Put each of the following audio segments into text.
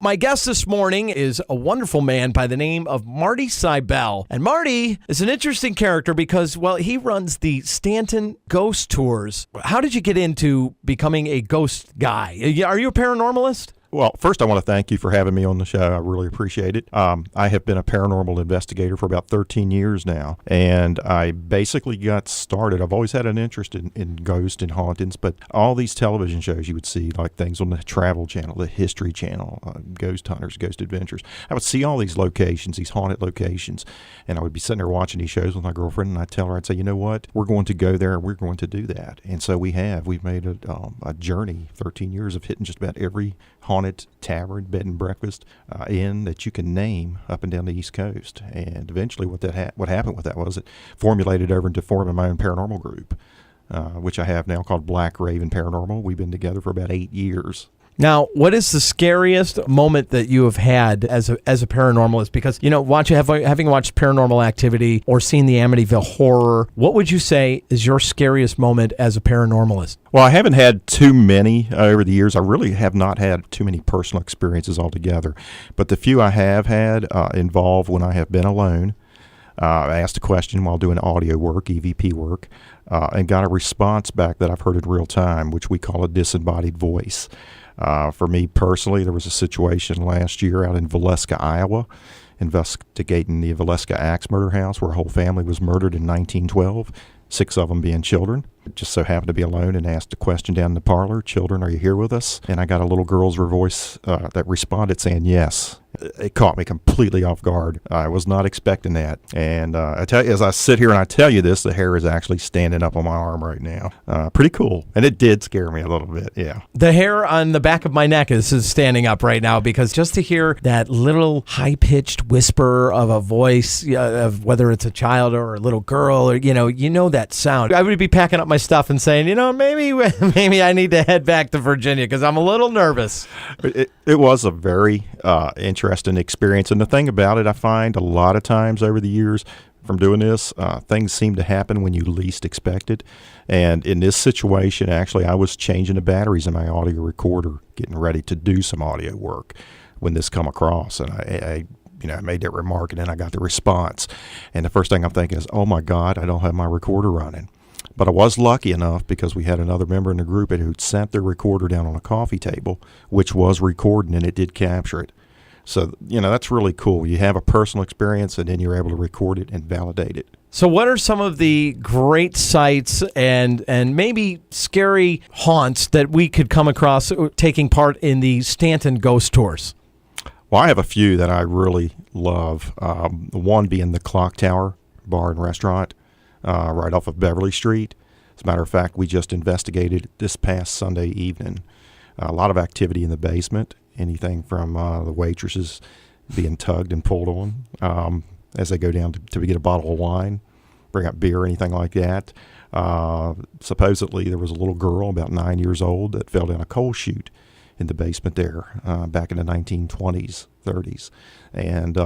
My guest this morning is a wonderful man by the name of Marty Seibel. And Marty is an interesting character because, well, he runs the Staunton Ghost Tours. How did you get into becoming a ghost guy? Are you a paranormalist? Well, first, I want to thank you for having me on the show. I really appreciate it. I have been a paranormal investigator for about 13 years now, and I basically got started. I've always had an interest in ghosts and hauntings, but all these television shows you would see, like things on the Travel Channel, the History Channel, Ghost Hunters, Ghost Adventures, I would see all these locations, these haunted locations, and I would be sitting there watching these shows with my girlfriend, and I'd tell her, I'd say, you know what, we're going to go there, and we're going to do that. And so we've made a journey, 13 years of hitting just about every haunted tavern, bed and breakfast inn that you can name up and down the East Coast. And eventually what happened with that was it formulated over into forming my own paranormal group, which I have now called Black Raven Paranormal. We've been together for about 8 years. Now, what is the scariest moment that you have had as a paranormalist? Because, you know, having watched Paranormal Activity or seen the Amityville Horror, what would you say is your scariest moment as a paranormalist? Well, I haven't had too many over the years. I really have not had too many personal experiences altogether. But the few I have had involve when I have been alone. I asked a question while doing audio work, EVP work, and got a response back that I've heard in real time, which we call a disembodied voice. For me personally, there was a situation last year out in Valeska, Iowa, investigating the Valeska Axe murder house where a whole family was murdered in 1912, 6 of them being children. Just so happened to be alone and asked a question down in the parlor, "Children, are you here with us?" And I got a little girl's voice that responded saying yes. It caught me completely off guard. I was not expecting that. And I tell you, as I sit here and I tell you this, the hair is actually standing up on my arm right now. Pretty cool. And it did scare me a little bit, yeah. The hair on the back of my neck is standing up right now because just to hear that little high-pitched whisper of a voice, of whether it's a child or a little girl, or you know that sound. I would be packing up my stuff and saying, maybe I need to head back to Virginia because I'm a little nervous. It was a very interesting experience. And the thing about it, I find a lot of times over the years from doing this, things seem to happen when you least expect it. And in this situation, actually, I was changing the batteries in my audio recorder, getting ready to do some audio work when this come across. And I made that remark, and then I got the response. And the first thing I'm thinking is, oh, my God, I don't have my recorder running. But I was lucky enough because we had another member in the group who'd sent their recorder down on a coffee table, which was recording, and it did capture it. So, that's really cool. You have a personal experience, and then you're able to record it and validate it. So what are some of the great sites and maybe scary haunts that we could come across taking part in the Staunton Ghost Tours? Well, I have a few that I really love. One being the Clock Tower Bar and Restaurant. Right off of Beverly Street. As a matter of fact, we just investigated this past Sunday evening. A lot of activity in the basement, anything from the waitresses being tugged and pulled on as they go down to get a bottle of wine, bring up beer, anything like that. Supposedly, there was a little girl about 9 years old that fell down a coal chute in the basement there back in the 1920s, 30s. And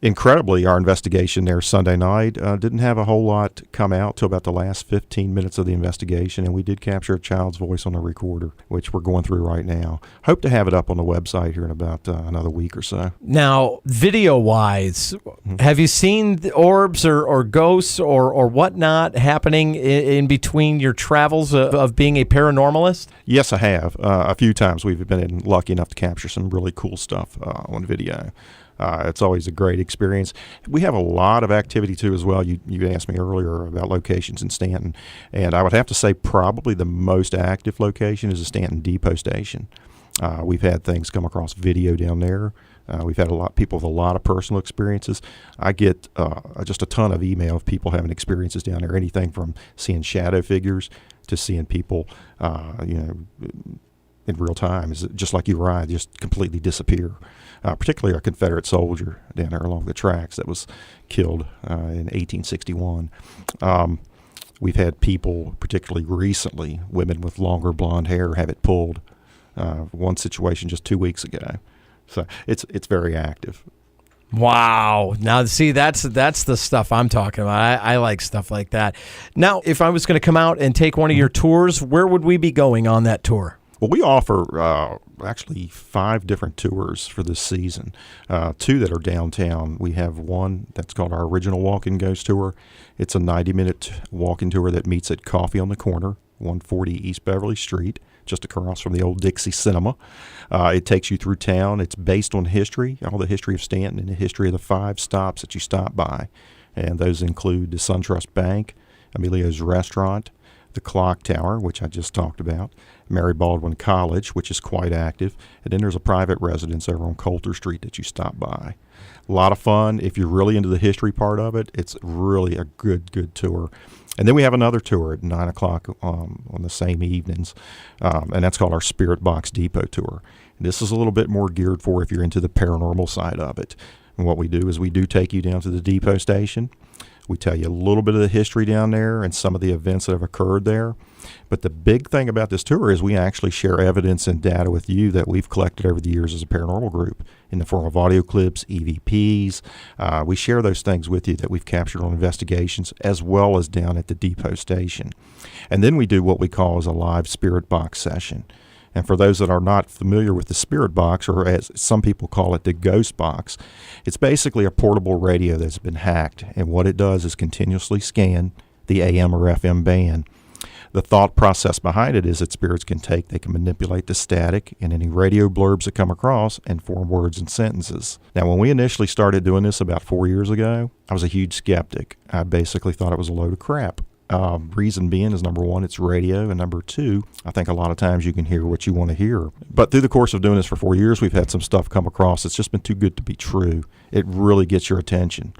incredibly, our investigation there Sunday night didn't have a whole lot come out till about the last 15 minutes of the investigation, and we did capture a child's voice on a recorder, which we're going through right now. Hope to have it up on the website here in about another week or so. Now, video-wise, have you seen the orbs or ghosts or whatnot happening in between your travels of being a paranormalist? Yes, I have. A few times we've been lucky enough to capture some really cool stuff on video. It's always a great experience. We have a lot of activity, too, as well. You asked me earlier about locations in Staunton, and I would have to say probably the most active location is the Staunton Depot Station. We've had things come across video down there. We've had a lot of people with a lot of personal experiences. I get just a ton of email of people having experiences down there, anything from seeing shadow figures to seeing people, in real time, is just like you or I, just completely disappear. Particularly a Confederate soldier down there along the tracks that was killed in 1861. We've had people, particularly recently, women with longer blonde hair have it pulled. One situation just 2 weeks ago. So it's very active. Wow. Now, see, that's the stuff I'm talking about. I like stuff like that. Now, if I was going to come out and take one of your tours, where would we be going on that tour? Well, we offer actually 5 different tours for this season. 2 that are downtown. We have one that's called our Original Walk-In Ghost Tour. It's a 90-minute walk-in tour that meets at Coffee on the Corner, 140 East Beverly Street, just across from the old Dixie Cinema. It takes you through town. It's based on history, all the history of Staunton and the history of the 5 stops that you stop by. And those include the SunTrust Bank, Emilio's Restaurant, the Clock Tower, which I just talked about, Mary Baldwin College, which is quite active, and then there's a private residence over on Coulter Street that you stop by. A lot of fun. If you're really into the history part of it, it's really a good tour. And then we have another tour at 9 o'clock on the same evenings, and that's called our Spirit Box Depot Tour. And this is a little bit more geared for if you're into the paranormal side of it. And what we do is we do take you down to the depot station. We tell you a little bit of the history down there and some of the events that have occurred there. But the big thing about this tour is we actually share evidence and data with you that we've collected over the years as a paranormal group in the form of audio clips, EVPs. We share those things with you that we've captured on investigations as well as down at the depot station. And then we do what we call as a live spirit box session. And for those that are not familiar with the spirit box, or as some people call it, the ghost box, it's basically a portable radio that's been hacked. And what it does is continuously scan the AM or FM band. The thought process behind it is that spirits they can manipulate the static and any radio blurbs that come across and form words and sentences. Now, when we initially started doing this about 4 years ago, I was a huge skeptic. I basically thought it was a load of crap. Reason being is, number 1, it's radio, and number 2, I think a lot of times you can hear what you want to hear. But through the course of doing this for 4 years, we've had some stuff come across that's just been too good to be true. It really gets your attention.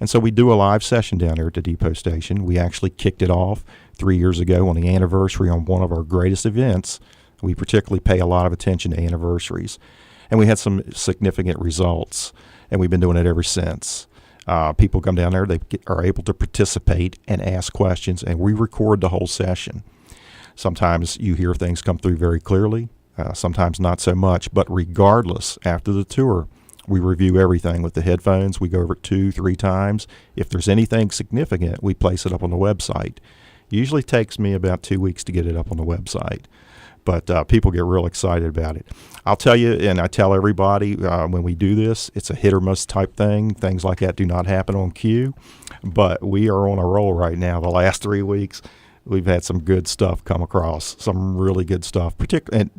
And so we do a live session down there at the depot station. We actually kicked it off 3 years ago on the anniversary on one of our greatest events. We particularly pay a lot of attention to anniversaries. And we had some significant results, and we've been doing it ever since. People come down there, are able to participate and ask questions, and we record the whole session. Sometimes you hear things come through very clearly, sometimes not so much, but regardless, after the tour, we review everything with the headphones. We go over it 2-3 times. If there's anything significant, we place it up on the website. Usually takes me about 2 weeks to get it up on the website. But people get real excited about it. I'll tell you, and I tell everybody when we do this, it's a hit or miss type thing. Things like that do not happen on cue. But we are on a roll right now. The last 3 weeks, we've had some good stuff come across, some really good stuff, particularly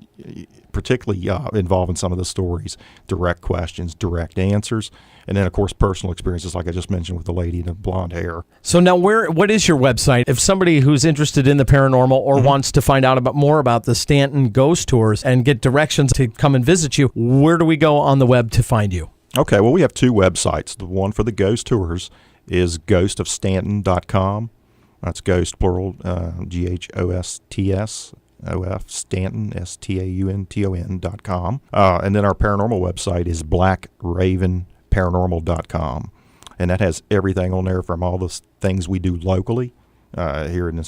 involving some of the stories, direct questions, direct answers, and then, of course, personal experiences like I just mentioned with the lady in the blonde hair. So now what is your website? If somebody who's interested in the paranormal or wants to find out more about the Staunton Ghost Tours and get directions to come and visit you, where do we go on the web to find you? Okay, well, we have 2 websites. The one for the ghost tours is ghostofstaunton.com. That's ghost, plural, GHOSTS. OF Staunton, STAUNTON.com. And then our paranormal website is blackravenparanormal.com. And that has everything on there from all the things we do locally here in the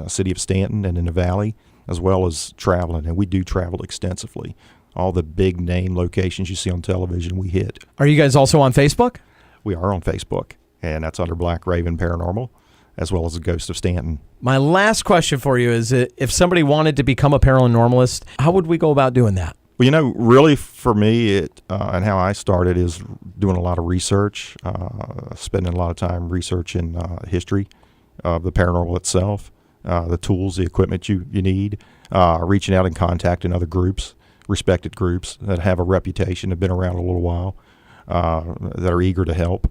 city of Staunton and in the valley, as well as traveling. And we do travel extensively. All the big name locations you see on television, we hit. Are you guys also on Facebook? We are on Facebook, and that's under Black Raven Paranormal, as well as the Ghost of Staunton. My last question for you is, if somebody wanted to become a paranormalist, how would we go about doing that? Well, really for me, and how I started is doing a lot of research, spending a lot of time researching history of the paranormal itself, the tools, the equipment you need, reaching out and contacting other groups, respected groups that have a reputation, have been around a little while, that are eager to help.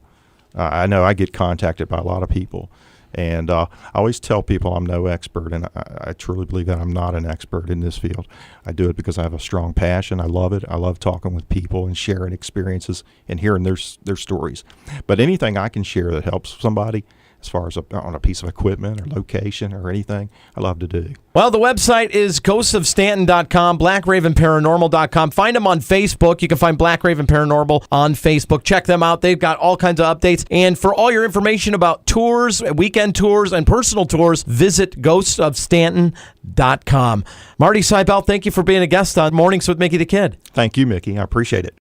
I know I get contacted by a lot of people. And I always tell people I'm no expert, and I truly believe that I'm not an expert in this field. I do it because I have a strong passion. I love it. I love talking with people and sharing experiences and hearing their stories. But anything I can share that helps somebody, as far as on a piece of equipment or location or anything, I love to do. Well, the website is ghostsofstaunton.com, blackravenparanormal.com. Find them on Facebook. You can find Black Raven Paranormal on Facebook. Check them out. They've got all kinds of updates. And for all your information about tours, weekend tours, and personal tours, visit ghostsofstaunton.com. Marty Seibel, thank you for being a guest on Mornings with Mickey the Kid. Thank you, Mickey. I appreciate it.